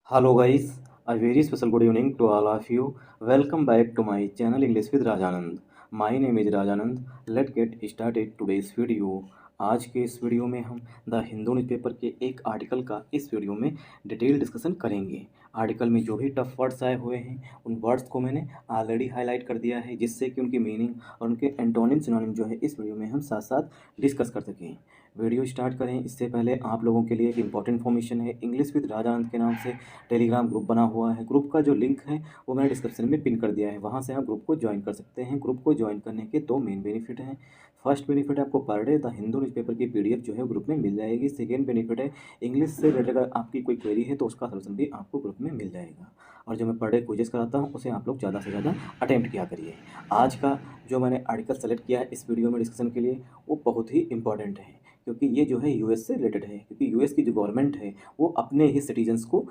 Hello guys, a very special good evening to all of you. Welcome back to my channel English with Rajanand. My name is Rajanand. Let's get started today's video. आज के इस video में हम the Hindu newspaper के एक article का इस video में डिटेल डिस्कशन करेंगे। आर्टिकल में जो भी टफ वर्ड्स आए हुए हैं उन वर्ड्स को मैंने ऑलरेडी हाईलाइट कर दिया है, जिससे कि उनकी मीनिंग और उनके एंटोनिम सिनोनिम जो है इस वीडियो में हम साथ साथ डिस्कस कर सकें। वीडियो स्टार्ट करें इससे पहले आप लोगों के लिए एक इंपॉर्टेंट इन्फॉर्मेशन है। इंग्लिश विद राजानंद के नाम से टेलीग्राम ग्रुप बना हुआ है। ग्रुप का जो लिंक है वो मैंने डिस्क्रिप्शन में पिन कर दिया है, वहाँ से आप ग्रुप को ज्वाइन कर सकते हैं। ग्रुप को ज्वाइन करने के दो मेन बेनिफिट हैं। फर्स्ट बेनिफिट आपको per day the Hindu newspaper की पीडीएफ जो है ग्रुप में मिल जाएगी। सेकेंड बेनिफिट है इंग्लिश से रिलेटेड अगर आपकी कोई क्वेरी है तो उसका सलूशन भी आपको ग्रुप में मिल जाएगा। और जो मैं पर डे क्विजेस कराता हूँ उसे आप लोग ज़्यादा से ज़्यादा अटेम्प्ट किया करिए। आज का जो मैंने आर्टिकल सेलेक्ट किया है इस वीडियो में डिस्कशन के लिए वो बहुत ही इंपॉर्टेंट है, क्योंकि ये जो है यूएस से रिलेटेड है। क्योंकि यूएस की जो गवर्नमेंट है वो अपने ही सिटीजन्स को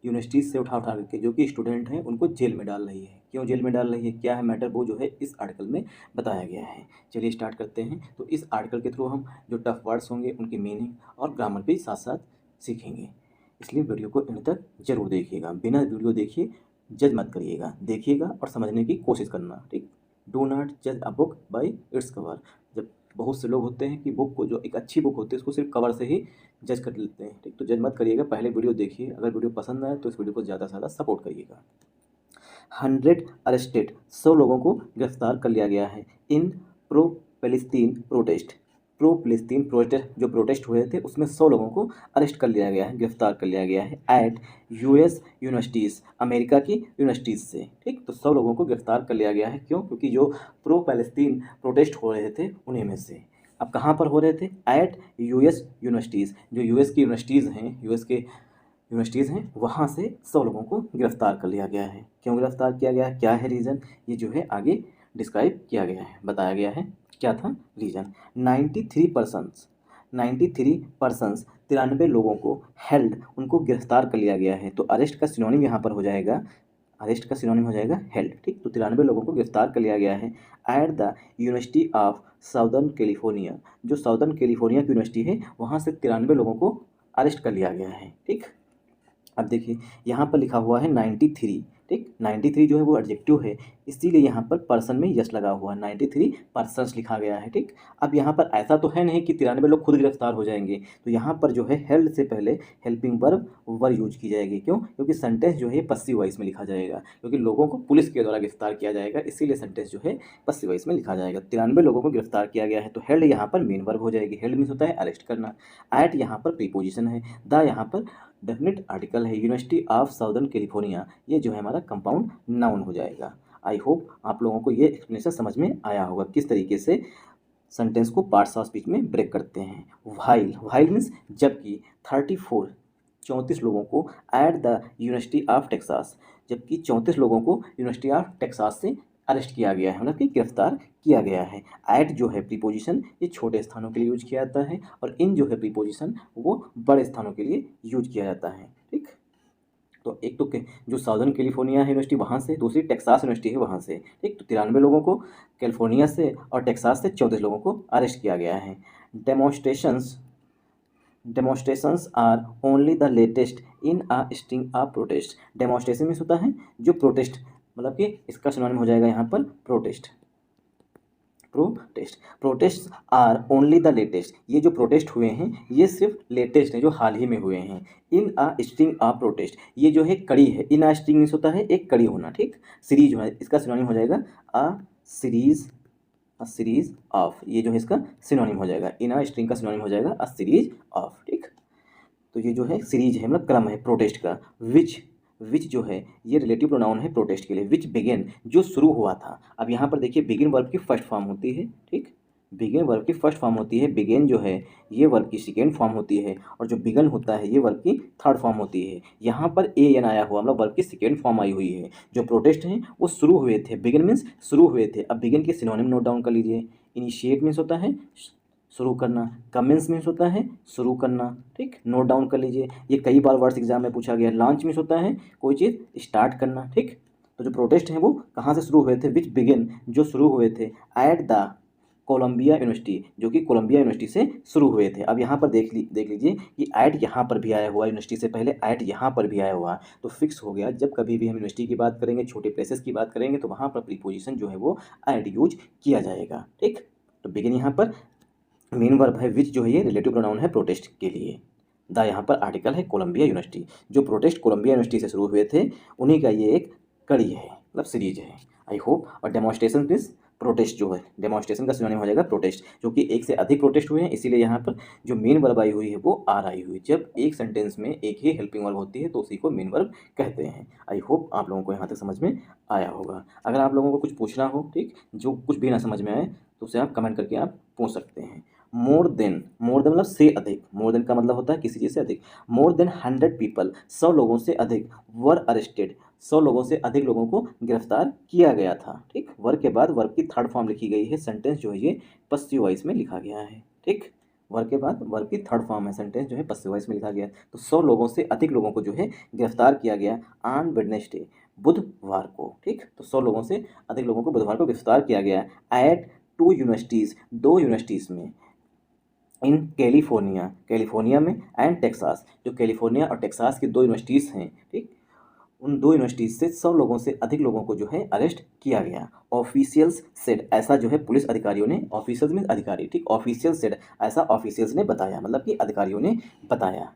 यूनिवर्सिटीज़ से उठा करके जो कि स्टूडेंट हैं उनको जेल में डाल रही है। क्यों जेल में डाल रही है, क्या है मैटर, वो जो है इस आर्टिकल में बताया गया है। चलिए स्टार्ट करते हैं। तो इस आर्टिकल के थ्रू हम जो टफ वर्ड्स होंगे उनकी मीनिंग और ग्रामर भी साथ साथ सीखेंगे, इसलिए वीडियो को इन तक जरूर देखिएगा। बिना वीडियो देखिए जज मत करिएगा, देखिएगा और समझने की कोशिश करना, ठीक। डू नॉट जज a book by its cover. जब बहुत से लोग होते हैं कि बुक को, जो एक अच्छी बुक होती है उसको सिर्फ कवर से ही जज कर लेते हैं, ठीक। तो जज मत करिएगा, पहले वीडियो देखिए। अगर वीडियो पसंद आए तो इस वीडियो को ज़्यादा से ज़्यादा सपोर्ट करिएगा। 100 अरेस्टेड, 100 लोगों को गिरफ्तार कर लिया गया है। In pro Palestine protest, pro Palestine protest जो प्रोटेस्ट हुए थे उसमें 100 लोगों को अरेस्ट कर लिया गया है, गिरफ्तार कर लिया गया है। एट यूएस यूनिवर्सिटीज़, अमेरिका की यूनिवर्सिटीज़ से, ठीक। तो 100 लोगों को गिरफ्तार कर लिया गया है। क्यों? क्योंकि जो प्रो पैलेस्टीन प्रोटेस्ट हो रहे थे उन्हीं में से। अब कहाँ पर हो रहे थे? एट यूएस यूनिवर्सिटीज़, जो यूएस की यूनिवर्सिटीज़ हैं, यूएस के यूनिवर्सिटीज़ हैं, वहाँ से 100 लोगों को गिरफ्तार कर लिया गया है। क्यों गिरफ्तार किया गया है, क्या है रीज़न, ये जो है आगे डिस्क्राइब किया गया है, बताया गया है क्या था रीज़न। 93% 93 लोगों को हेल्ड, उनको गिरफ्तार कर लिया गया है। तो अरेस्ट का सिनोनिम यहाँ पर हो जाएगा, अरेस्ट का सिनोनिम हो जाएगा हेल्ड, ठीक। तो 93 लोगों को गिरफ्तार कर लिया गया है at the university of southern California, जो साउदर्न कैलिफोर्निया की यूनिवर्सिटी है वहाँ से 93 लोगों को अरेस्ट कर लिया गया है, ठीक। अब देखिए यहाँ पर लिखा हुआ है 93, ठीक। 93 जो है वो एडजेक्टिव है, इसीलिए यहाँ पर पर्सन में यस लगा हुआ है, 93 पर्सन्स लिखा गया है, ठीक। अब यहाँ पर ऐसा तो है नहीं कि 93 लोग खुद गिरफ्तार हो जाएंगे, तो यहाँ पर जो है हेल्ड से पहले हेल्पिंग वर्ब वर यूज की जाएगी। क्यों? क्योंकि सेंटेंस जो है पसिव वॉइस में लिखा जाएगा, क्योंकि लोगों को पुलिस के द्वारा गिरफ्तार किया जाएगा, इसीलिए सेंटेंस जो है पसिव वॉइस में लिखा जाएगा। 93 लोगों को गिरफ्तार किया गया है, तो हेल्ड यहाँ पर मेन वर्ब हो जाएगी। हेल्ड मीन्स होता है अरेस्ट करना, एट यहाँ पर प्रीपोजिशन है, द यहाँ पर डेफिनेट आर्टिकल है, यूनिवर्सिटी ऑफ साउदर्न कैलिफोर्निया ये जो है हमारा कंपाउंड नाउन हो जाएगा। आई होप आप लोगों को ये एक्सप्लेनेशन समझ में आया होगा, किस तरीके से सेंटेंस को पार्ट्स ऑफ स्पीच में ब्रेक करते हैं। व्हाइल, व्हाइल मीन्स जबकि, 34 लोगों को at the university of Texas, जबकि 34 लोगों को यूनिवर्सिटी ऑफ टेक्सास से अरेस्ट किया गया है, मतलब कि गिरफ्तार किया गया है। एट जो है प्रीपोजिशन ये छोटे स्थानों के लिए यूज किया जाता है, और इन जो है प्रीपोजिशन वो बड़े स्थानों के लिए यूज किया जाता है, ठीक। तो एक तो जो साउदर्न कैलिफोर्निया यूनिवर्सिटी वहाँ से, दूसरी टेक्सास यूनिवर्सिटी है वहाँ से, ठीक। तो 93 लोगों को कैलिफोर्निया से और टेक्सास से 34 लोगों को अरेस्ट किया गया है। Demonstrations are only the latest in a string of protest. Demonstration means होता है जो प्रोटेस्ट, मतलब कि इसका सिनोनिम हो जाएगा यहाँ पर protest. Protest are only the latest, ये जो प्रोटेस्ट हुए हैं ये सिर्फ लेटेस्ट हैं, जो हाल ही में हुए हैं। इन अ स्ट्रिंग ऑफ प्रोटेस्ट, ये जो है कड़ी है। इन अ स्ट्रिंग मीन्स होता है एक कड़ी होना, ठीक। सीरीज है, इसका सिनोनिम हो जाएगा a series, a series of, ये जो है इसका सिनोनिम हो जाएगा। इन अ स्ट्रिंग का सिनोनिम हो जाएगा अ सीरीज ऑफ, ठीक। तो ये जो है सीरीज है, मतलब क्रम है प्रोटेस्ट का। विच जो है ये रिलेटिव प्रोनाउन है प्रोटेस्ट के लिए। विच बिगिन, जो शुरू हुआ था। अब यहाँ पर देखिए बिगिन वर्ब की फर्स्ट फॉर्म होती है, ठीक। बिगिन वर्ब की फर्स्ट फॉर्म होती है, बिगिन जो है ये वर्ब की सेकेंड फॉर्म होती है, और जो बिगन होता है ये वर्ब की थर्ड फॉर्म होती है। यहाँ पर ए एन आया हुआ, मतलब वर्ब की सेकेंड फॉर्म आई हुई है। जो प्रोटेस्ट हैं वो शुरू हुए थे, बिगिन मीन्स शुरू हुए थे। अब बिगिन के सिनोनिम नोट डाउन कर लीजिए। इनिशिएट मीन्स होता है शुरू करना, कमेंस मीन्स होता है शुरू करना, ठीक। नोट डाउन कर लीजिए, ये कई बार वर्ड्स एग्जाम में पूछा गया। लॉन्च मीन्स होता है कोई चीज़ स्टार्ट करना, ठीक। तो जो प्रोटेस्ट हैं वो कहाँ से शुरू हुए थे? विच बिगिन, जो शुरू हुए थे एट द कोलंबिया यूनिवर्सिटी, जो कि कोलंबिया यूनिवर्सिटी से शुरू हुए थे। अब यहाँ पर देख लीजिए कि ऐट यहाँ पर भी आया हुआ है, यूनिवर्सिटी से पहले ऐट यहाँ पर भी आया हुआ है। तो फिक्स हो गया, जब कभी भी हम यूनिवर्सिटी की बात करेंगे, छोटे प्लेसेस की बात करेंगे, तो वहाँ पर प्रीपोजिशन जो है वो ऐट यूज किया जाएगा। ठीक, तो बिगिन यहाँ पर मेन वर्ब है, विच जो है ये रिलेटिव प्रोनाउन है प्रोटेस्ट के लिए। द यहाँ पर आर्टिकल है कोलंबिया यूनिवर्सिटी, जो प्रोटेस्ट कोलंबिया यूनिवर्सिटी से शुरू हुए थे, उन्हीं का ये एक कड़ी है, मतलब सीरीज है। I hope. और डेमोन्स्ट्रेशन प्लीज, प्रोटेस्ट जो है, डेमोन्स्ट्रेशन का सिनोनिम हो जाएगा प्रोटेस्ट, जो कि एक से अधिक प्रोटेस्ट हुए हैं, इसीलिए यहाँ पर जो मेन वर्ब आई हुई है वो आर आई हुई। जब एक सेंटेंस में एक ही हेल्पिंग वर्ब होती है तो उसी को मेन वर्ब कहते हैं। आई होप आप लोगों को यहाँ तक समझ में आया होगा। अगर आप लोगों को कुछ पूछना हो, ठीक, जो कुछ भी ना समझ में आए, तो उसे आप कमेंट करके आप पूछ सकते हैं। मोर देन मतलब से अधिक, मोर देन का मतलब होता है किसी चीज़ से अधिक। मोर देन 100 पीपल, 100 लोगों से अधिक, वर अरेस्टेड, 100 लोगों से अधिक लोगों को गिरफ्तार किया गया था। ठीक, वर के बाद वर्ब की थर्ड फॉर्म लिखी गई है, सेंटेंस जो है ये पसिव वॉइस में लिखा गया है। ठीक, वर्ब के बाद वर्ब की थर्ड फॉर्म है, सेंटेंस जो है पसिव वॉइस में लिखा गया है। तो 100 लोगों से अधिक लोगों को जो है गिरफ्तार किया गया ऑन वेडनेसडे, बुधवार को। ठीक, तो 100 लोगों से अधिक लोगों को बुधवार को गिरफ्तार किया गया एट 2 यूनिवर्सिटीज़, 2 यूनिवर्सिटीज़ में, इन कैलिफोर्निया में, एंड टेक्सास, जो कैलिफोर्निया और टेक्सास की 2 यूनिवर्सिटीज़ हैं। ठीक, उन 2 यूनिवर्सिटीज़ से 100 लोगों से अधिक लोगों को जो है अरेस्ट किया गया। ऑफिशियल्स सेड, ऐसा जो है पुलिस अधिकारियों ने, ऑफिशियल्स में अधिकारी, ठीक, ऑफिशियल सेड, ऐसा ऑफिशियल्स ने बताया, मतलब कि अधिकारियों ने बताया।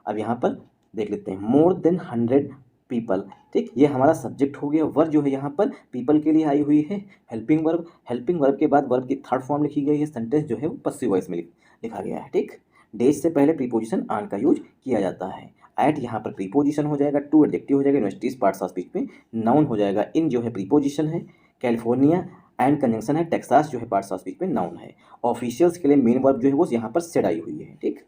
अब यहाँ पर देख लेते हैं, मोर देन 100 पीपल। ठीक, ये हमारा सब्जेक्ट हो गया। वर्ब जो है यहाँ पर पीपल के लिए आई हुई है, हेल्पिंग वर्ब। हेल्पिंग वर्ब के बाद वर्ब की थर्ड फॉर्म लिखी गई है, सेंटेंस जो है वो पसिव वॉइस में लिखा गया है। ठीक, डेज से पहले प्रीपोजिशन ऑन का यूज किया जाता है। एट यहाँ पर प्रीपोजिशन हो जाएगा, टू एडजेक्टिव हो जाएगा, यूनिवर्सिटीज पार्ट्स ऑफ स्पीच में नाउन हो जाएगा, इन जो है प्रीपोजिशन है, कैलिफोर्निया एंड कंजंक्शन है, टेक्सास जो है पार्ट्स ऑफ स्पीच में नाउन है। ऑफिशियल्स के लिए मेन वर्ब जो है वो यहाँ पर सेड आई हुई है। ठीक,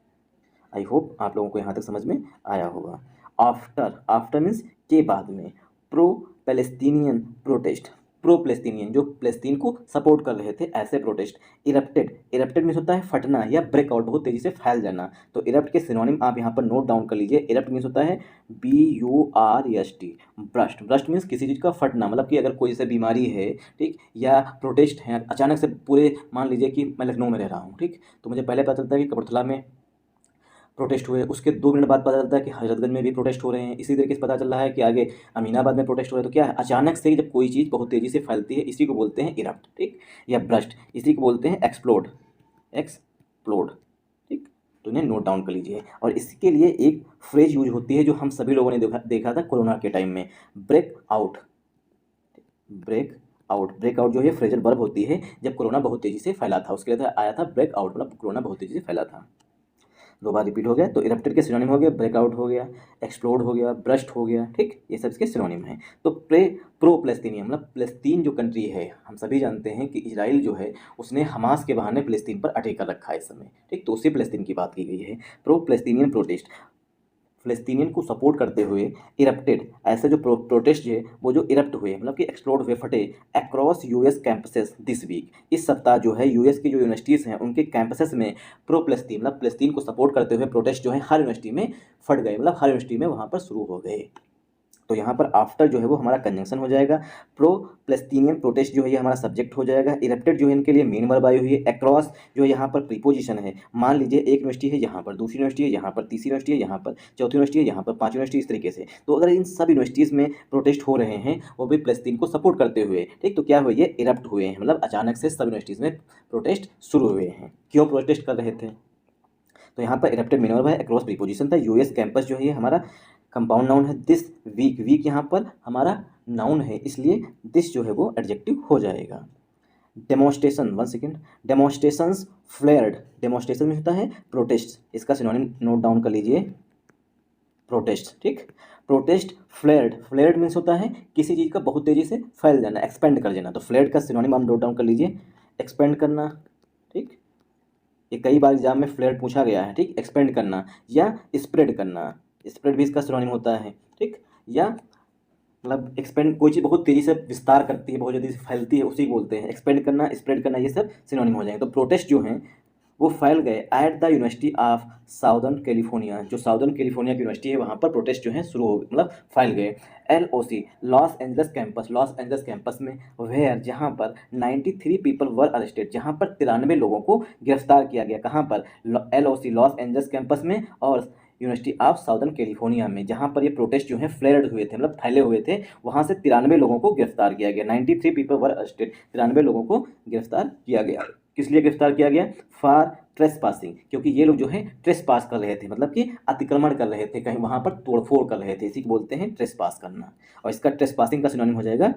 आई होप आप लोगों को यहाँ तक समझ में आया होगा। आफ्टर मीन्स के बाद में। Pro Palestinian protest, pro Palestinian, जो पैलेस्तीन को सपोर्ट कर रहे थे, ऐसे प्रोटेस्ट। इरप्टेड मीन्स होता है फटना या ब्रेकआउट, बहुत तेजी से फैल जाना। तो इरप्ट के सिनोनिम आप यहाँ पर नोट डाउन कर लीजिए। इरप्ट मीन्स होता है BURST, ब्रस्ट। ब्रस्ट मीन्स किसी चीज़ का फटना, मतलब कि अगर कोई जैसे बीमारी है, ठीक, या प्रोटेस्ट है अचानक से पूरे, मान लीजिए कि मैं लखनऊ में रह रहा हूँ, ठीक, तो मुझे पहले पता चलता है कि कपूरथला में प्रोटेस्ट हुए, उसके 2 मिनट बाद पता चलता है कि हजरतगंज में भी प्रोटेस्ट हो रहे हैं, इसी तरीके से पता चल रहा है कि आगे अमीनाबाद में प्रोटेस्ट हो रहे हैं। तो क्या है, अचानक से जब कोई चीज़ बहुत तेज़ी से फैलती है, इसी को बोलते हैं इरप्ट। ठीक, या ब्रस्ट, इसी को बोलते हैं एक्सप्लोड। ठीक, तो इन्हें नोट डाउन कर लीजिए। और इसके लिए एक फ्रेज यूज होती है जो हम सभी लोगों ने देखा था कोरोना के टाइम में, ब्रेक आउट। ब्रेक आउट जो है फ्रेजल वर्ब होती है, जब कोरोना बहुत तेज़ी से फैला था, उसके लिए आया था ब्रेक आउट, मतलब कोरोना बहुत तेज़ी से फैला था। 2 बार रिपीट हो गया। तो इरप्टेड के सिनोनिम हो गया, ब्रेकआउट हो गया, एक्सप्लोड हो गया, ब्रस्ट हो गया। ठीक, ये सब इसके सिनोनिम हैं। तो प्रो प्लेस्तीनियन, मतलब प्लेस्तीन जो कंट्री है, हम सभी जानते हैं कि इजराइल जो है उसने हमास के बहाने प्लेस्तीन पर अटैक कर रखा है इस समय। ठीक, तो उसी प्लेस्तीन की बात की गई है। प्रो प्लेस्तीनियन प्रोटेस्ट, फ़लस्तीनियन को सपोर्ट करते हुए इरप्टेड, ऐसे जो प्रोटेस्ट है वो जो इरप्ट हुए, मतलब कि एक्सप्लोड हुए, फटे across US campuses this week. इस सप्ताह जो है US की जो यूनिवर्सिटीज़ हैं उनके कैंपसेस में प्रो फ़लस्तीन, मतलब फ़लस्तीन को सपोर्ट करते हुए प्रोटेस्ट जो है हर यूनिवर्सिटी में फट गए, मतलब हर यूनिवर्सिटी में वहाँ पर शुरू हो गए। तो यहाँ पर आफ्टर जो है वो हमारा कंजंक्शन हो जाएगा। प्रो प्लेस्टीनियन प्रोटेस्ट जो है ये हमारा सब्जेक्ट हो जाएगा। इरप्टेड जो है इनके लिए मेन वर्ब आई हुई है। अक्रॉस जो है यहाँ पर प्रीपोजिशन है। मान लीजिए एक यूनिवर्सिटी है यहाँ पर, दूसरी यूनिवर्सिटी है यहाँ पर, तीसरी यूनिवर्सिटी है यहाँ पर, चौथी यूनिवर्सिटी है यहाँ पर, पाँचवीं यूनिवर्सिटी, इस तरीके से। तो अगर इन सब यूनिवर्सिटीज़ में प्रोटेस्ट हो रहे हैं वो भी प्लेस्तीन को सपोर्ट करते हुए, ठीक, तो क्या हुए, ये इरप्ट हुए हैं, मतलब अचानक से सब यूनिवर्सिटीज़ में प्रोटेस्ट शुरू हुए हैं। क्यों प्रोटेस्ट कर रहे थे, तो यहाँ पर इरप्टेड मेन वर्ब है, अक्रॉस प्रीपोजिशन था। US कैंपस जो है ये हमारा कंपाउंड नाउन है। दिस वीक यहाँ पर हमारा नाउन है, इसलिए दिस जो है वो एडजेक्टिव हो जाएगा। Demonstration, 1 second, demonstrations flared, demonstration में होता है प्रोटेस्ट, इसका सिनोनिम नोट डाउन कर लीजिए, प्रोटेस्ट। ठीक, प्रोटेस्ट फ्लेयर्ड मीन्स होता है किसी चीज़ का बहुत तेज़ी से फैल जाना, एक्सपेंड कर देना। तो फ्लेयर्ड का सिनोनिम आप नोट डाउन कर लीजिए, एक्सपेंड करना। ठीक, ये कई बार एग्जाम में फ्लेयर्ड पूछा गया है। ठीक, एक्सपेंड करना या स्प्रेड करना, स्प्रेड भी इसका सिनोनिम होता है। ठीक, या मतलब एक्सपेंड, कोई चीज़ बहुत तेज़ी से विस्तार करती है, बहुत जल्दी से फैलती है, उसी को बोलते हैं एक्सपेंड करना, स्प्रेड करना, ये सब सिनोनिम हो जाएंगे। तो प्रोटेस्ट जो हैं वो फैल गए at the university of southern California, जो साउदर्न कैलिफोर्निया की यूनिवर्सिटी है वहाँ पर प्रोटेस्ट जो है शुरू हो मतलब फैल गए। LOC Los Angeles campus, Los Angeles campus में वेयर जहाँ पर 93 पीपल वर अरेस्टेड, जहाँ पर 93 लोगों को गिरफ्तार किया गया। कहाँ पर? LOC लॉस एंजलस कैंपस में और यूनिवर्सिटी ऑफ साउदर्न कैलिफोर्निया में, जहाँ पर ये प्रोटेस्ट जो है फ्लेयर्ड हुए थे मतलब फैले हुए थे, वहाँ से 93 लोगों को गिरफ्तार किया गया। 93 पीपल वर अरेस्टेड, 93 लोगों को गिरफ्तार किया गया। किस लिए गिरफ्तार किया गया? फॉर ट्रेस पासिंग, क्योंकि ये लोग जो है ट्रेस पास कर रहे थे, मतलब कि अतिक्रमण कर रहे थे, कहीं वहाँ पर तोड़फोड़ कर रहे थे, इसी को बोलते हैं ट्रेस पास करना। और इसका ट्रेस पासिंग का सिनोनिम हो जाएगा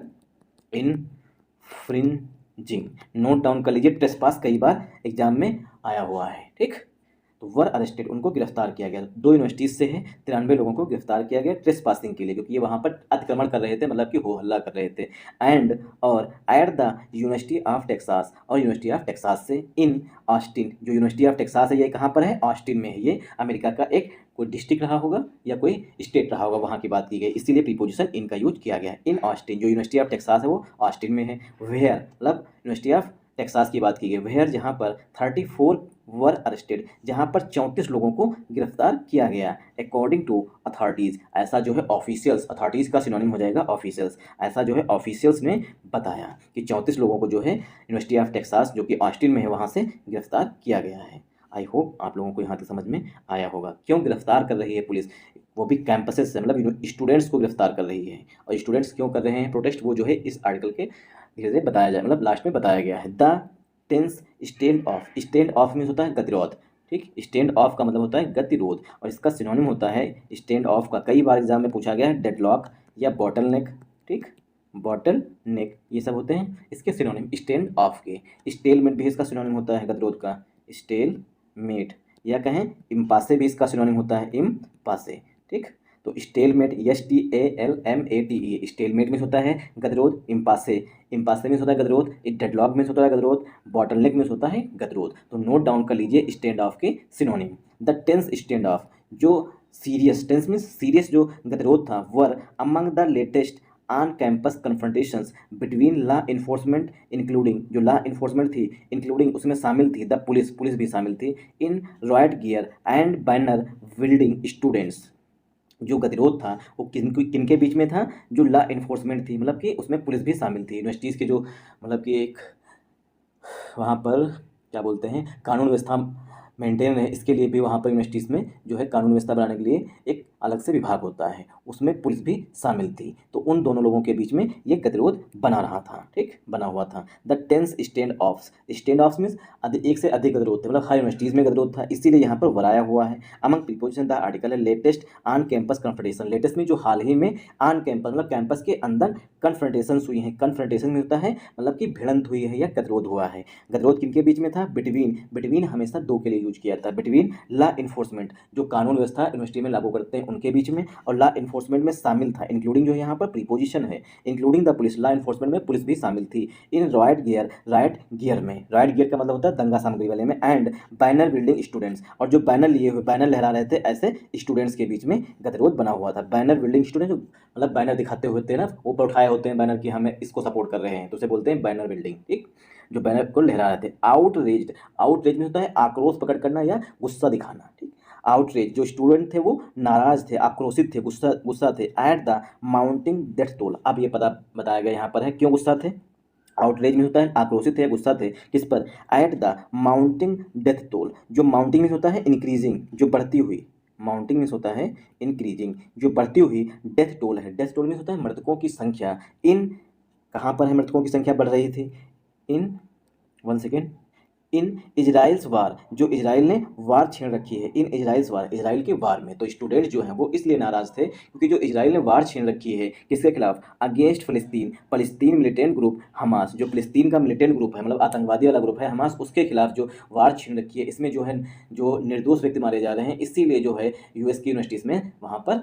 इनफ्रिंजिंग। नोट डाउन कर लीजिए, ट्रेस पास कई बार एग्जाम में आया हुआ है। ठीक, तो वर अरेस्टेड, उनको गिरफ्तार किया गया। 2 यूनिवर्सिटीज से है, 93 लोगों को गिरफ्तार किया गया ट्रेस पासिंग के लिए, क्योंकि ये वहाँ पर अतिक्रमण कर रहे थे, मतलब कि हो हल्ला कर रहे थे। एंड और at the university of Texas, और यूनिवर्सिटी ऑफ टेक्सास से इन ऑस्टिन, जो यूनिवर्सिटी ऑफ टेक्सास है ये कहाँ पर है? ऑस्टिन में है। ये अमेरिका का एक कोई डिस्ट्रिक्ट रहा होगा या कोई स्टेट रहा होगा, वहाँ की बात की गई, इसीलिए प्रीपोजिशन इन का यूज किया गया है। इन ऑस्टिन, जो यूनिवर्सिटी ऑफ टेक्सास है वो ऑस्टिन में है। वेयर मतलब यूनिवर्सिटी ऑफ टेक्सास की बात की गई। वेयर जहाँ पर 34 वर अरेस्टेड, जहाँ पर 34 लोगों को गिरफ्तार किया गया। अकॉर्डिंग टू अथॉरिटीज़, ऐसा जो है ऑफिशियल्स, अथॉरिटीज़ का सिनोनिम हो जाएगा ऑफिशियल्स, ऐसा जो है ऑफिशियल्स ने बताया कि 34 लोगों को जो है यूनिवर्सिटी ऑफ टेक्सास जो कि ऑस्टिन में है वहाँ से गिरफ्तार किया गया है। आई होप आप लोगों को यहाँ तक समझ में आया होगा। क्यों गिरफ्तार कर रही है पुलिस, वो भी कैंपसेस से, मतलब स्टूडेंट्स को गिरफ्तार कर रही है। और स्टूडेंट्स क्यों कर रहे हैं प्रोटेस्ट, वो जो है इस आर्टिकल के धीरे धीरे बताया जाए, मतलब लास्ट में बताया गया है। The tense stand of, standoff means होता है गतिरोध। ठीक, स्टैंड ऑफ का मतलब होता है गतिरोध, और इसका सिनोनिम होता है स्टैंड ऑफ का, कई बार एग्जाम में पूछा गया है, डेडलॉक या बॉटल नेक। ठीक, बॉटल नेक ये सब होते हैं इसके सिनोनिम स्टैंड ऑफ के। स्टेलमेट भी इसका सिनोनिम होता है गतिरोध का, स्टेलमेट, या कहें इम्पासे भी इसका सिनोनिम होता है, इम्पासे। ठीक, तो स्टेलमेट, STALMATE, स्टेलमेट में होता है गतिरोध, इम्पासे में होता है गतिरोध, डेडलॉक में होता है गतिरोध, बॉटलनेक में होता है गतिरोध। तो नोट डाउन कर लीजिए स्टैंड ऑफ के synonym. The tense stand off, जो सीरियस, टेंस में सीरियस जो गतिरोध था, were among the latest on campus confrontations between law enforcement, including, जो लॉ इन्फोर्समेंट थी इंक्लूडिंग उसमें शामिल थी द पुलिस, पुलिस भी शामिल थी, in riot gear and banner wielding students. जो गतिरोध था वो किनके बीच में था? जो लॉ इन्फोर्समेंट थी, मतलब कि उसमें पुलिस भी शामिल थी, यूनिवर्सिटीज़ के जो मतलब कि एक वहाँ पर क्या बोलते हैं कानून व्यवस्था मेंटेन रहे, इसके लिए भी वहाँ पर यूनिवर्सिटीज़ में जो है कानून व्यवस्था बनाने के लिए एक अलग से विभाग होता है, उसमें पुलिस भी शामिल थी। तो उन दोनों लोगों के बीच में ये गतिरोध बना रहा था। ठीक, बना हुआ था। The tense standoffs, standoffs means एक से अधिक गतिरोध थे, मतलब हर यूनिवर्सिटीज़ में गतिरोध था, इसीलिए यहाँ पर बनाया हुआ है। अमंग प्रीपोजिशन द आर्टिकल है latest on campus confrontation, latest में जो हाल ही में ऑन कैंपस मतलब कैंपस के अंदर कन्फ्रंटेशन हुई हैं। कन्फ्रंटेशन में होता है मतलब कि भिड़ंत हुई है या गतिरोध हुआ है। गतिरोध किनके बीच में था? बिटवीन, बिटवीन हमेशा दो के लिए यूज किया था। बिटवीन लॉ इन्फोर्समेंट, जो कानून व्यवस्था यूनिवर्सिटी में लागू करते हैं उनके बीच में, और लॉ इन्फोर्समेंट में शामिल था, इंक्लूडिंग जो है यहाँ पर प्रीपोजिशन है, including the police, law enforcement में पुलिस भी शामिल थी। In riot gear, right gear में, राइट गियर का मतलब होता है दंगा सामग्री वाले में, एंड बैनर बिल्डिंग स्टूडेंट्स, और जो बैनर लिए हुए, बैनर लहरा रहे थे, ऐसे स्टूडेंट्स के बीच में गतिरोध बना हुआ था। बैनर बिल्डिंग स्टूडेंट, मतलब बैनर दिखाते हुए थे ना, ऊपर उठाए होते हैं बैनर की हमें इसको सपोर्ट कर रहे हैं, तो उसे बोलते हैं बैनर बिल्डिंग। ठीक, जो बैनर को लहरा रहे थे। आउटरेज्ड, आउटरेज में होता है आक्रोश पकड़ करना या गुस्सा दिखाना। ठीक, आउटरेज, जो स्टूडेंट थे वो नाराज थे, आक्रोशित थे, गुस्सा थे। At the mounting death toll, अब ये पता बताया गया यहाँ पर है क्यों गुस्सा थे। आउटरेज में होता है आक्रोशित थे, गुस्सा थे, किस पर? At the mounting death toll, जो माउंटिंग में होता है इंक्रीजिंग, जो बढ़ती हुई, माउंटिंग में होता है इंक्रीजिंग, जो बढ़ती हुई डेथ टोल है। डेथ टोल में होता है मृतकों की संख्या। इन कहाँ पर है मृतकों की संख्या बढ़ रही थी? In one second, in Israel's war, जो इजराइल ने वार छेड़ रखी है, इन इजराइल्स वार, इजराइल के वार में। तो स्टूडेंट्स जो हैं वो इसलिए नाराज थे क्योंकि जो इजराइल ने वार छेड़ रखी है किसके खिलाफ? अगेंस्ट फ़लस्तीन, फ़लस्तीन मिलिटेंट ग्रुप हमास, जो फ़लस्तीन का मिलिटेंट ग्रुप है, मतलब आतंकवादी वाला ग्रुप है हमास, उसके खिलाफ जो वार छेड़ रखी है, इसमें जो है जो निर्दोष व्यक्ति मारे जा रहे हैं, इसीलिए जो है यूएस की यूनिवर्सिटीज़ में वहाँ पर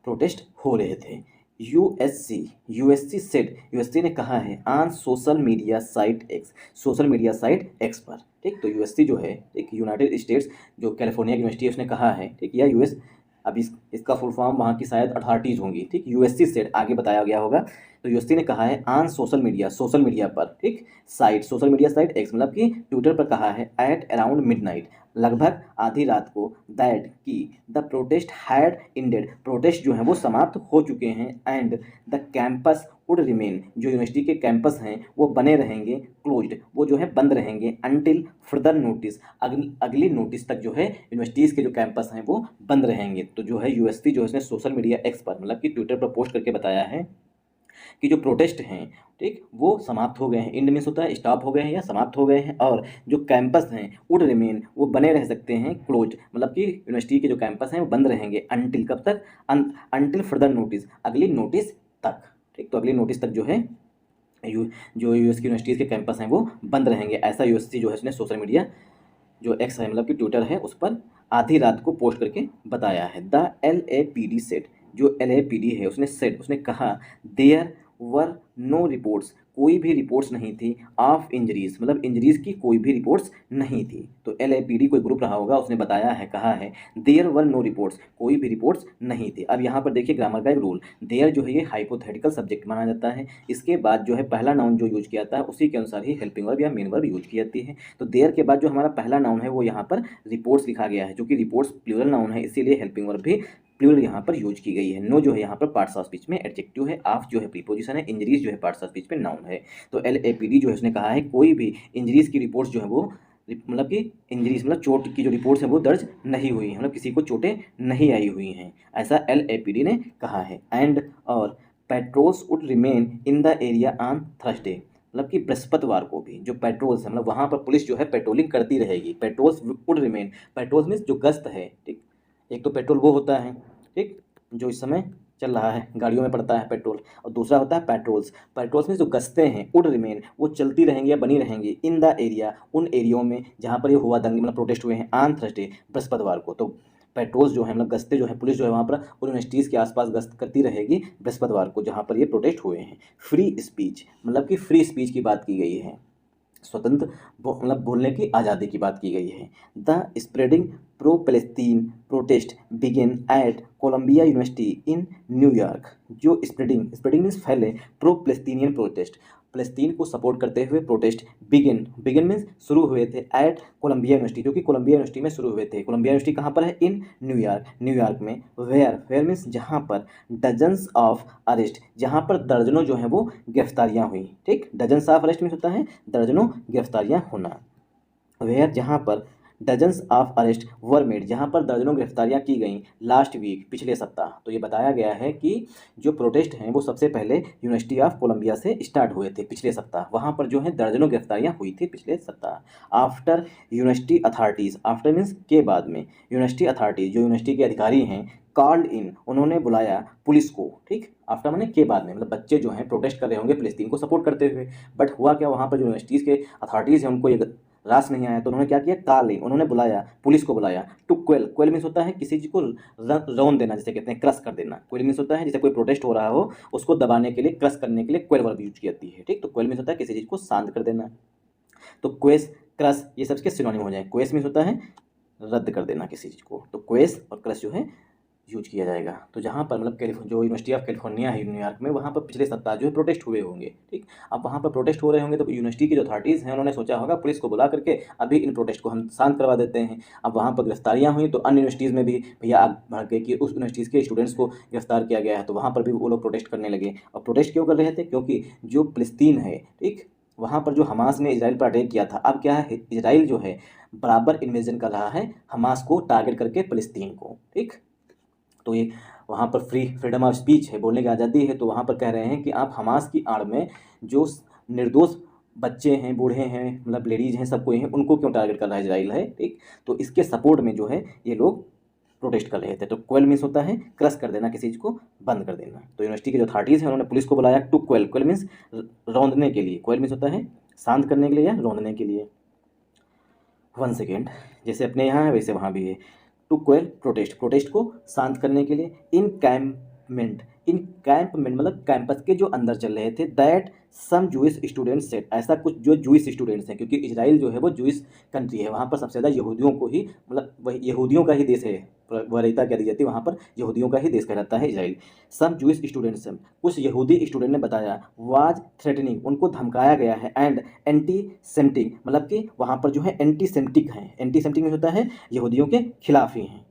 प्रोटेस्ट हो रहे थे। यूएससी सेड, यूएससी ने कहा है on social media site x, social media site x पर। ठीक, तो यूएससी जो है एक यूनाइटेड स्टेट्स जो कैलिफोर्निया की यूनिवर्सिटी है उसने कहा है, ठीक, या यूएस अब इसका फुल फॉर्म वहाँ की शायद अथॉरिटीज़ होंगी, ठीक। यूएससी सेड आगे बताया गया होगा, तो यूएससी ने कहा है ऑन सोशल मीडिया पर, ठीक, site social media site x मतलब कि ट्विटर पर कहा है एट अराउंड मिडनाइट, लगभग आधी रात को, दैट कि the protest had ended, protest जो हैं वो समाप्त हो चुके हैं, and the campus would remain, जो यूनिवर्सिटी के कैंपस हैं वो बने रहेंगे, क्लोज्ड वो जो है बंद रहेंगे, अनटिल फर्दर नोटिस, अगली नोटिस तक जो है यूनिवर्सिटीज़ के जो कैंपस हैं वो बंद रहेंगे। तो जो है यूएससी जो है इसने सोशल मीडिया एक्स पर मतलब कि ट्विटर पर पोस्ट करके बताया है कि जो प्रोटेस्ट हैं, ठीक, वो समाप्त हो गए हैं, इंड मीन्स होता है स्टॉप हो गए हैं या समाप्त हो गए हैं, और जो कैंपस हैं वुड रिमेन वो बने रह सकते हैं, क्लोज मतलब कि यूनिवर्सिटी के जो कैंपस हैं वो बंद रहेंगे, अनटिल कब तक, अनटिल फर्दर नोटिस, अगली नोटिस तक, ठीक। तो अगली नोटिस तक जो है जो यूएस की यूनिवर्सिटीज़ के कैंपस हैं वो बंद रहेंगे, ऐसा यूएससी जो है उसने सोशल मीडिया जो एक्स है मतलब कि ट्विटर है उस पर आधी रात को पोस्ट करके बताया है। द LAPD सेट, जो LAPD है उसने कहा देयर वर नो रिपोर्ट्स, कोई भी रिपोर्ट्स नहीं थी, ऑफ इंजरीज मतलब इंजरीज की कोई भी रिपोर्ट्स नहीं थी। तो LAPD कोई ग्रुप रहा होगा, उसने बताया है, कहा है देयर वर नो रिपोर्ट्स, कोई भी रिपोर्ट्स नहीं थी। अब यहाँ पर देखिए ग्रामर का एक रूल, देयर जो है ये हाइपोथेटिकल सब्जेक्ट माना जाता है, इसके बाद जो है पहला नाउन जो यूज किया जाता है उसी के अनुसार ही हेल्पिंग वर्ब या मेन वर्ब यूज की जाती है। तो देयर के बाद जो हमारा पहला नाउन है वो यहाँ पर रिपोर्ट्स लिखा गया है, जो कि रिपोर्ट्स प्लूरल नाउन है, इसीलिए हेल्पिंग वर्ब भी प्लूरल यहाँ पर यूज की गई है। नो जो है यहाँ पर पार्ट्स ऑफ स्पीच में एडजेक्टिव है, ऑफ जो है प्रीपोजिशन है, इंजरीज जो है पार्ट्स ऑफ स्पीच में नाउन है। तो LAPD जो है उसने कहा है कोई भी इंजरीज की रिपोर्ट्स जो है वो मतलब कि इंजरीज मतलब चोट की जो रिपोर्ट्स है वो दर्ज नहीं हुई है, मतलब किसी को चोटें नहीं आई हुई हैं, ऐसा LAPD ने कहा है। एंड और patrols would remain in the area on Thursday, मतलब कि बृहस्पतिवार को भी जो पेट्रोल्स है मतलब वहाँ पर पुलिस जो है पेट्रोलिंग करती रहेगी। Patrols would remain, patrols means जो गश्त है, ठीक, एक तो पेट्रोल वो होता है, ठीक, जो इस समय चल रहा है गाड़ियों में पड़ता है पेट्रोल, और दूसरा होता है पेट्रोल्स में जो गश्तें हैं वुड रिमेन वो चलती रहेंगी या बनी रहेंगी, इन द एरिया उन एरियो में जहाँ पर ये हुआ दंगे मतलब प्रोटेस्ट हुए हैं, ऑन थर्सडे बृहस्पतिवार को। तो पेट्रोल्स जो है मतलब गश्ते जो है पुलिस जो है वहाँ पर उन यूनिवर्सिटीज़ के आसपास गश्त करती रहेगी बृहस्पतिवार को जहाँ पर ये प्रोटेस्ट हुए हैं। फ्री स्पीच मतलब कि फ्री स्पीच की बात की गई है, स्वतंत्र मतलब बोलने की आज़ादी की बात की गई है। The spreading pro Palestine protest begin eight Colombia university in New York, जो स्प्रेडिंग मीन्स फैले, प्रो पैलेस्टीनियन प्रोटेस्ट फ़लस्तीन को सपोर्ट करते हुए प्रोटेस्ट बिगिन मीन्स शुरू हुए थे, एट कोलंबिया यूनिवर्सिटी, जो कि कोलंबिया यूनिवर्सिटी में शुरू हुए थे। कोलंबिया यूनिवर्सिटी कहाँ पर है, इन न्यूयॉर्क में। वेयर मीन्स जहाँ पर, डजन्स ऑफ अरेस्ट, जहाँ पर दर्जनों जो हैं वो गिरफ्तारियाँ हुई, ठीक, डजन्स ऑफ अरेस्ट मीन्स होता है दर्जनों गिरफ्तारियाँ होना। वेयर जहाँ पर dozens of arrest were made, जहाँ पर दर्जनों गिरफ्तारियाँ की गई लास्ट वीक पिछले सप्ताह। तो ये बताया गया है कि जो प्रोटेस्ट हैं वो सबसे पहले यूनिवर्सिटी ऑफ कोलंबिया से स्टार्ट हुए थे पिछले सप्ताह, वहाँ पर जो है दर्जनों गिरफ्तारियाँ हुई थी पिछले सप्ताह। After university authorities, after means के बाद में, यूनिवर्सिटी अथॉरिटीज़ जो यूनिवर्सिटी के अधिकारी हैं, कॉल्ड इन उन्होंने बुलाया पुलिस को, ठीक, आफ्टर मैंने के बाद में, मतलब बच्चे जो हैं प्रोटेस्ट कर रहे होंगे फ़लस्तीन को सपोर्ट करते हुए, बट हुआ क्या, वहाँ पर जो यूनिवर्सिटीज़ के अथॉरिटीज़ हैं उनको ये रास नहीं आया, तो उन्होंने क्या किया, कॉल इन उन्होंने बुलाया, पुलिस को बुलाया, टू क्वेल मीन्स होता है किसी चीज़ को रौन देना, जैसे कहते हैं क्रश कर देना। क्वेल मीन्स होता है जैसे कोई प्रोटेस्ट हो रहा हो उसको दबाने के लिए, क्रश करने के लिए क्वेल वर्ब यूज की जाती है, ठीक। तो क्वेल मीन्स होता है किसी चीज़ को शांत कर देना। तो क्वेस, क्रश ये सब के सिनोनिम हो जाए। क्वेस मीन्स होता है रद्द कर देना किसी चीज़ को, तो क्वेस और क्रश जो है यूज किया जाएगा। तो जहाँ पर मतलब जो यूनिवर्सिटी ऑफ कैलिफोर्निया है न्यूयॉर्क में, वहाँ पर पिछले सप्ताह जो है प्रोटेस्ट हुए होंगे, ठीक। अब वहाँ पर प्रोटेस्ट हो रहे होंगे तो यूनिवर्सिटी की जो अथॉरिटीज़ हैं उन्होंने सोचा होगा पुलिस को बुला करके अभी इन प्रोटेस्ट को हम शांत करवा देते हैं। अब वहाँ पर गिरफ्तारियाँ हुई तो अन्य यूनिवर्सिटीज़ में भी भैया आग भड़क गए कि उस यूनिवर्सिटीज़ के स्टूडेंट्स को गिरफ्तार किया गया है, तो वहाँ पर भी वो लोग प्रोटेस्ट करने लगे। और प्रोटेस्ट क्यों कर रहे थे, क्योंकि जो फ़लस्तीन है, ठीक, वहाँ पर जो हमास ने इजराइल पर अटैक किया था, अब क्या है, इजराइल जो है बराबर इन्वेजन कर रहा है हमास को टारगेट करके फ़लस्तीन को, ठीक। तो ये वहाँ पर फ्रीडम ऑफ स्पीच है, बोलने की आज़ादी है, तो वहाँ पर कह रहे हैं कि आप हमास की आड़ में जो निर्दोष बच्चे हैं, बूढ़े हैं, मतलब लेडीज़ हैं, सबको हैं, उनको क्यों टारगेट कर रहा है इजराइल है, ठीक। तो इसके सपोर्ट में जो है ये लोग प्रोटेस्ट कर रहे थे। तो क्वेल मीन्स होता है क्रश कर देना, किसी चीज़ को बंद कर देना। तो यूनिवर्सिटी के जो अथॉरिटीज़ हैं उन्होंने पुलिस को बुलाया, टू क्वेल मीन्स रौंदने के लिए, क्वेल मीन्स होता है शांत करने के लिए या रौंदने के लिए। 1 सेकेंड, जैसे अपने यहाँ है वैसे वहाँ भी है, टू क्वेल प्रोटेस्ट को शांत करने के लिए। इनकैम्पमेंट मतलब कैंपस के जो अंदर चल रहे थे, that some Jewish students set, ऐसा कुछ जो जूइश स्टूडेंट्स हैं, क्योंकि इजराइल जो है वो जूइश कंट्री है, वहाँ पर सबसे ज़्यादा यहूदियों को ही, मतलब वही यहूदियों का ही देश है वरीयता क्या दी जाती है, वहाँ पर यहूदियों का ही देश कहलाता है इजराइल। सम जूइश स्टूडेंट्स, कुछ यहूदी स्टूडेंट ने बताया, वाज थ्रेटनिंग, उनको धमकाया गया है, एंड एंटी सेमिटिक, मतलब कि वहाँ पर जो है एंटी सेमिटिक हैं। एंटी सेमिटिक में होता है यहूदियों के खिलाफ ही हैं।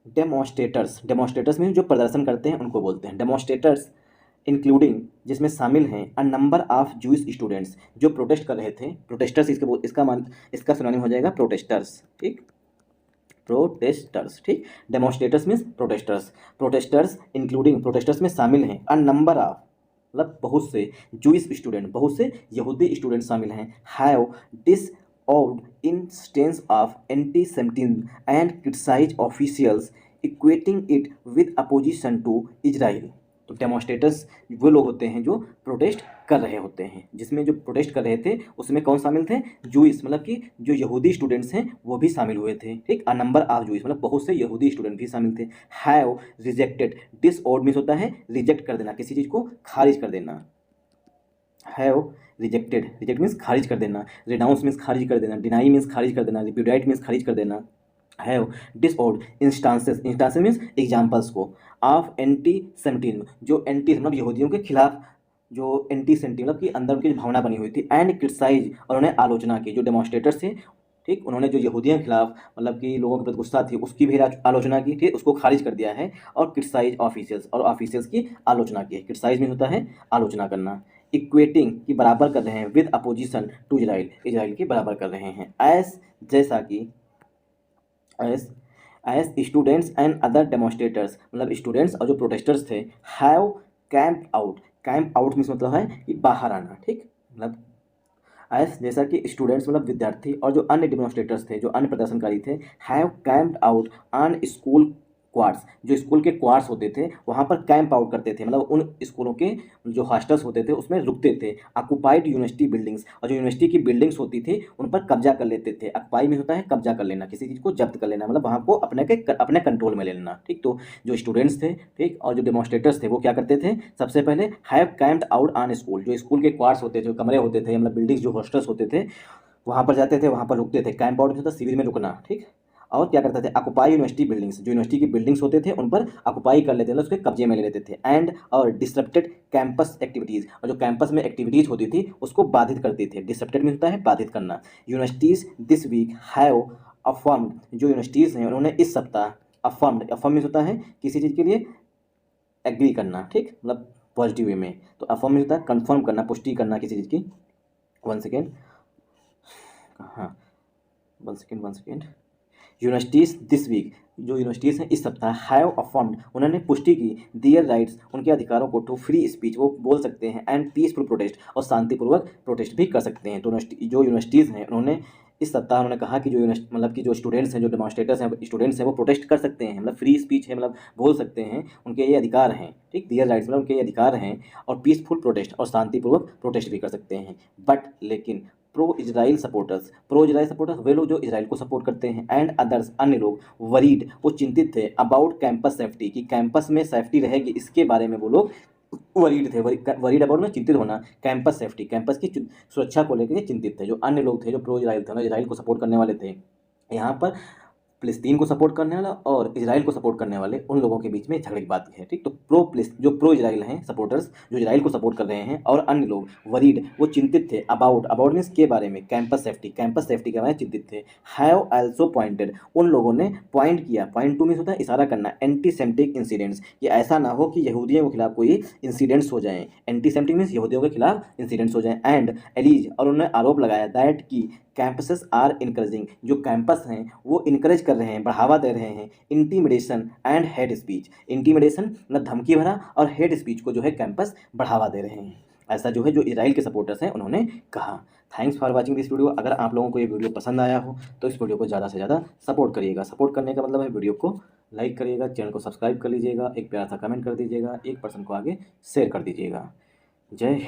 डेमोन्स्ट्रेटर्स, डेमोन्स्ट्रेटर्स में जो प्रदर्शन करते हैं उनको बोलते हैं डेमोन्स्ट्रेटर्स, इंक्लूडिंग, जिसमें शामिल हैं a number of Jewish students, जो प्रोटेस्ट कर रहे थे। प्रोटेस्टर्स इसका सिनोनिम हो जाएगा प्रोटेस्टर्स, ठीक, प्रोटेस्टर्स, ठीक। Demonstrators means protesters, protesters including, protesters में शामिल हैं अ नंबर ऑफ, मतलब बहुत से, जूइश स्टूडेंट, बहुत से यहूदी स्टूडेंट शामिल हैं, have decried instance of antisemitism and criticize officials equating it with opposition to Israel. तो डेमोन्स्ट्रेटर्स वो लोग होते हैं जो प्रोटेस्ट कर रहे होते हैं, जिसमें जो प्रोटेस्ट कर रहे थे उसमें कौन शामिल थे, जूइस, मतलब कि जो यहूदी स्टूडेंट्स हैं वो भी शामिल हुए थे, ठीक। अ नंबर ऑफ जूइस, मतलब बहुत से यहूदी स्टूडेंट भी शामिल थे। हैव रिजेक्टेड, डिसऑर्ड मीन्स होता है रिजेक्ट कर देना, किसी चीज़ को खारिज कर देना। हैव रिजेक्टेड, रिजेक्ट मीन्स खारिज कर देना, रिनाउंस मीन्स खारिज कर देना, डिनाई मीन्स खारिज कर देना, रिप्यूडाइट मीन्स खारिज कर देना। Have decried instances, instances means examples को, ऑफ एंटी सेमिटिज्म, जो एंटी मतलब यहूदियों के खिलाफ जो एंटी सेमिटिज्म मतलब कि अंदर उनकी भावना बनी हुई थी, एंड क्रिटिसाइज, और उन्होंने आलोचना की, जो डेमोन्स्ट्रेटर्स थे, ठीक, उन्होंने जो यहूदियों के खिलाफ मतलब कि लोगों के प्रति गुस्सा थी उसकी भी आलोचना की, ठीक, उसको खारिज कर दिया है। और क्रिटिसाइज ऑफिशियल्स, और ऑफिशियल्स की आलोचना की है। क्रिटिसाइज में होता है आलोचना करना। इक्वेटिंग की बराबर कर रहे हैं, with opposition to Israel, Israel की बराबर कर रहे हैं। एस, जैसा कि, as students and other demonstrators, मतलब स्टूडेंट्स और जो प्रोटेस्टर्स थे, have camp out, camp out means मतलब है कि बाहर आना, ठीक, मतलब एज जैसा कि स्टूडेंट्स मतलब विद्यार्थी और जो अन्य डेमोन्स्ट्रेटर्स थे, जो अन्य प्रदर्शनकारी थे, have camped out on school quads, जो स्कूल के क्वार्ट्स होते थे वहाँ पर कैंप आउट करते थे, मतलब उन स्कूलों के जो हॉस्टल्स होते थे उसमें रुकते थे। ऑक्युपाइड यूनिवर्सिटी बिल्डिंग्स, और जो यूनिवर्सिटी की बिल्डिंग्स होती थी उन पर कब्जा कर लेते थे। ऑक्युपाई में होता है कब्जा कर लेना, किसी चीज़ को जब्त कर लेना, मतलब वहाँ को अपने कंट्रोल में ले लेना, ठीक। तो जो स्टूडेंट्स थे, ठीक, और जो डेमोन्स्ट्रेटर्स थे वो क्या करते थे, सबसे पहले have camped out on school, जो स्कूल के क्वार्ट्स होते थे, जो कमरे होते थे, मतलब बिल्डिंग्स, जो हॉस्टल्स होते थे, वहाँ पर जाते थे, वहाँ पर रुकते थे। कैंप आउट में होता शिविर में रुकना, ठीक। और क्या करते थे, ऑक्युपाई यूनिवर्सिटी बिल्डिंग्स, जो यूनिवर्सिटी की बिल्डिंग्स होते थे उन पर ऑक्युपाई कर लेते थे, उसके कब्जे में ले लेते थे। एंड और डिसरप्टेड कैंपस एक्टिविटीज़, और जो कैंपस में एक्टिविटीज़ होती थी उसको बाधित करते थे। डिसरप्टेड में होता है बाधित करना। Universities this week have affirmed, जो यूनिवर्सिटीज़ हैं उन्होंने इस सप्ताह, अफर्म्ड, अफर्म मीन्स होता है किसी चीज़ के लिए एग्री करना, ठीक, मतलब पॉजिटिव वे में। तो अफर्म मीन्स होता है कन्फर्म करना, पुष्टि करना किसी चीज़ की। वन सेकेंड, हाँ, one second. Universities this week, जो यूनिवर्सिटीज़ हैं इस सप्ताह, हैव अफर्म्ड, उन्होंने पुष्टि की, दियर राइट्स, उनके अधिकारों को, टू फ्री स्पीच, वो बोल सकते हैं, एंड पीसफुल प्रोटेस्ट, और शांतिपूर्वक प्रोटेस्ट भी कर सकते हैं। तो जो यूनिवर्सिटीज़ हैं उन्होंने इस सप्ताह उन्होंने कहा कि जो मतलब कि जो स्टूडेंट्स हैं, जो डेमोन्स्ट्रेटर्स हैं, स्टूडेंट्स हैं, वो प्रोटेस्ट कर सकते हैं, मतलब फ्री स्पीच है, मतलब बोल सकते हैं, उनके ये अधिकार हैं, ठीक। दियर राइट्स मतलब उनके ये अधिकार हैं, और पीसफुल प्रोटेस्ट, और शांतिपूर्वक प्रोटेस्ट भी कर सकते हैं। बट लेकिन प्रो इजराइल सपोर्टर्स वे लोग जो इसराइल को सपोर्ट करते हैं, एंड अदर्स, अन्य लोग, वरीड, वो चिंतित थे, अबाउट कैंपस सेफ्टी, कि कैंपस में सेफ्टी रहेगी इसके बारे में वो लोग वरीड थे। वरीड अबाउट में चिंतित होना, कैंपस सेफ्टी, कैंपस की सुरक्षा को लेकर चिंतित थे। जो अन्य लोग थे जो प्रो इजराइल थे, इजराइल को सपोर्ट करने वाले थे, यहाँ पर फिलिस्तीन को सपोर्ट करने वाला और इजराइल को सपोर्ट करने वाले, उन लोगों के बीच में झगड़े की बात है, ठीक। तो जो प्रो इजराइल हैं सपोर्टर्स, जो इजराइल को सपोर्ट कर रहे हैं, और अन्य लोग वरीड, वो चिंतित थे, अबाउट मीन्स के बारे में, कैंपस सेफ्टी के बारे में चिंतित थे। हैव आल्सो पॉइंटेड, उन लोगों ने पॉइंट किया, पॉइंट टू मीन्स होता है इशारा करना, एंटी सेमिटिक इंसिडेंट्स, कि ऐसा ना हो कि यहूदियों के खिलाफ कोई इंसिडेंट्स हो जाएं। एंटी सेमिटिक मीन्स यहूदियों के खिलाफ इंसिडेंट्स हो जाएं। एंड एलीज, और उन्होंने आरोप लगाया, दैट की कैंपसेस आर इनकरेजिंग, जो कैंपस हैं वो इनकरेज कर रहे हैं, बढ़ावा दे रहे हैं, intimidation and hate speech, intimidation मतलब धमकी भरा, और हेट स्पीच को जो है कैंपस बढ़ावा दे रहे हैं। ऐसा जो है जो इजराइल के सपोर्टर्स हैं उन्होंने कहा। Thanks for watching this video. अगर आप लोगों को ये वीडियो पसंद आया हो तो इस वीडियो को ज़्यादा से ज़्यादा सपोर्ट करिएगा। सपोर्ट करने का मतलब है वीडियो को लाइक करिएगा, चैनल को सब्सक्राइब कर लीजिएगा, एक प्यारा सा कमेंट कर दीजिएगा, एक पर्सन को आगे शेयर कर दीजिएगा। जय हिंद।